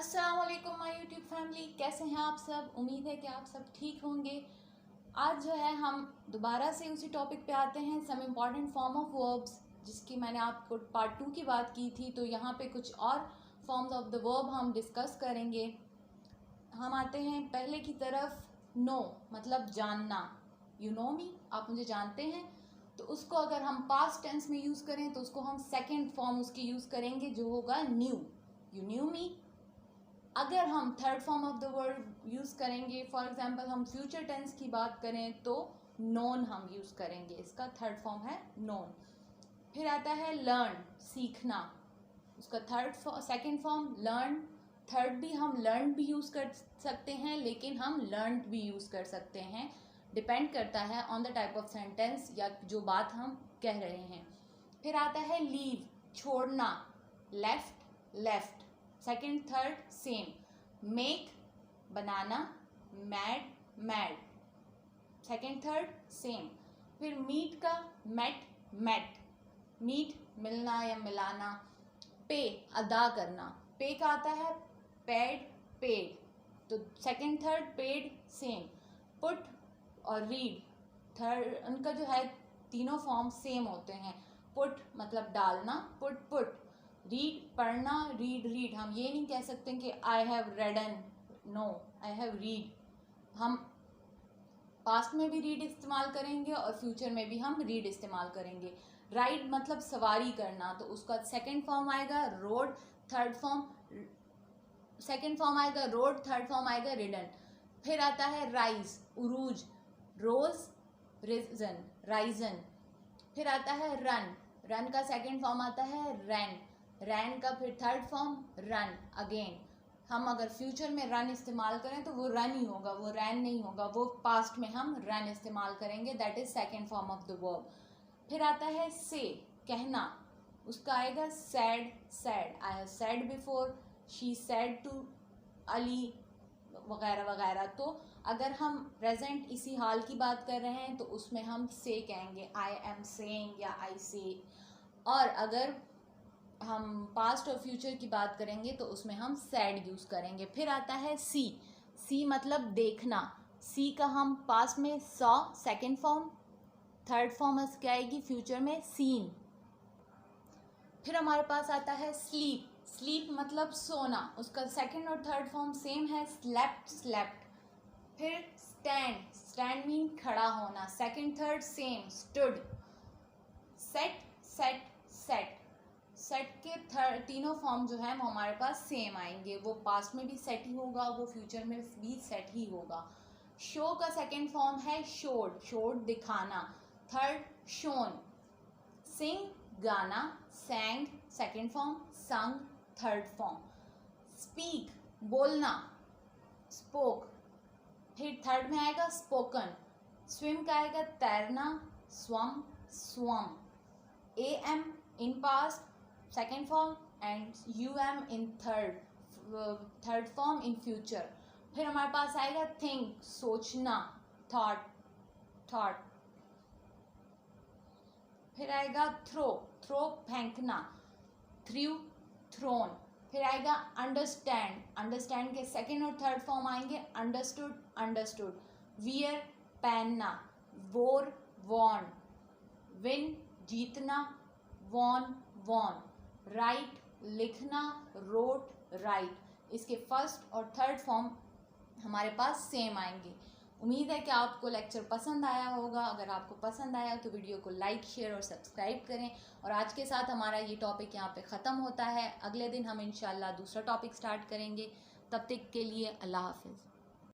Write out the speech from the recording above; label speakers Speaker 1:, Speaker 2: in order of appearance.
Speaker 1: अस्सलाम वालेकुम my YouTube family, कैसे हैं आप सब। उम्मीद है कि आप सब ठीक होंगे। आज जो है हम दोबारा से उसी टॉपिक पे आते हैं, some important form of verbs, जिसकी मैंने आपको पार्ट 2 की बात की थी। तो यहाँ पे कुछ और फॉर्म्स ऑफ द वर्ब हम डिस्कस करेंगे। हम आते हैं पहले की तरफ। नो मतलब जानना, यू नो मी, आप मुझे जानते हैं। तो उसको अगर हम पास्ट टेंस में यूज़ करें तो उसको हम सेकेंड फॉर्म उसकी यूज़ करेंगे, जो होगा न्यू, यू न्यू मी। अगर हम third form of the word use करेंगे, फॉर एग्जांपल हम फ्यूचर टेंस की बात करें तो नोन हम यूज़ करेंगे, इसका थर्ड फॉर्म है नोन। फिर आता है लर्न, सीखना, उसका सेकेंड फॉर्म लर्न। थर्ड भी हम लर्न भी यूज़ कर सकते हैं, लेकिन हम लर्न भी यूज़ कर सकते हैं, डिपेंड करता है on the type of sentence या जो बात हम कह रहे हैं। फिर आता है लीव, छोड़ना, left left, second third same. Make, बनाना, made made, second third same. फिर मीट का मेट मेट, मीट मिलना या मिलाना। पे अदा करना, पे का आता है पेड पेड, तो second third paid same. Put और रीड, थर्ड उनका जो है तीनों फॉर्म सेम होते हैं। पुट मतलब डालना, पुट पुट। रीड पढ़ना, रीड रीड। हम ये नहीं कह सकते कि I have readen, no, I have read. हम पास्ट में भी रीड इस्तेमाल करेंगे और फ्यूचर में भी हम रीड इस्तेमाल करेंगे। राइड मतलब सवारी करना, तो उसका सेकेंड फॉर्म आएगा road, third form second form आएगा रोड, थर्ड फॉर्म आएगा रिडन। फिर आता है राइज, उरूज, रोज रिजन, राइजन। फिर आता है रन, रन का सेकेंड फॉर्म आता है रैन, रैन का फिर थर्ड फॉर्म रन अगेन। हम अगर फ्यूचर में रन इस्तेमाल करें तो वो रन ही होगा, वो रैन नहीं होगा, वो पास्ट में हम रन इस्तेमाल करेंगे, that is second form of the verb. फिर आता है से, कहना, उसका आएगा said said, I have said before, she said to Ali, वगैरह वगैरह। तो अगर हम प्रेजेंट इसी हाल की बात कर रहे हैं तो उसमें हम से कहेंगे, आई एम सेइंग या आई से। और अगर हम पास्ट और फ्यूचर की बात करेंगे तो उसमें हम सैड यूज़ करेंगे। फिर आता है सी, सी मतलब देखना, सी का हम पास्ट में saw second form, third form इसकी आएगी फ्यूचर में सीन। फिर हमारे पास आता है स्लीप, स्लीप मतलब सोना, उसका सेकेंड और थर्ड फॉर्म सेम है, स्लेप्ट स्लेप्ट। फिर स्टैंड, स्टैंड मीन खड़ा होना, second third same, stood. Set set set, set के तीनों फॉर्म जो है वो हमारे पास सेम आएंगे, वो पास्ट में भी सेट ही होगा, वो फ्यूचर में भी सेट ही होगा। शो का सेकेंड फॉर्म है शोड, शोड दिखाना, थर्ड शोन। सिंग गाना, sang second form, sung third form. Speak बोलना, स्पोक, फिर थर्ड में आएगा स्पोकन। स्विम का आएगा तैरना, swam swum. A M in past second form and U M in third form in future. फिर हमारे पास आएगा थिंक, सोचना, थॉट थॉट। फिर आएगा थ्रो, थ्रो फेंकना, थ्रू थ्रोन। फिर आएगा अंडरस्टैंड, अंडरस्टैंड के सेकेंड और थर्ड फॉर्म आएंगे अंडरस्टूड अंडरस्टूड। वियर पहनना, वोर वॉन। विन जीतना, वॉन वॉन। राइट लिखना, रोट राइट। इसके फर्स्ट और थर्ड फॉर्म हमारे पास सेम आएंगे। उम्मीद है कि आपको लेक्चर पसंद आया होगा। अगर आपको पसंद आया तो वीडियो को लाइक शेयर और सब्सक्राइब करें। और आज के साथ हमारा ये टॉपिक यहाँ पे ख़त्म होता है। अगले दिन हम इंशाल्लाह दूसरा टॉपिक स्टार्ट करेंगे। तब तक के लिए अल्लाह हाफिज़।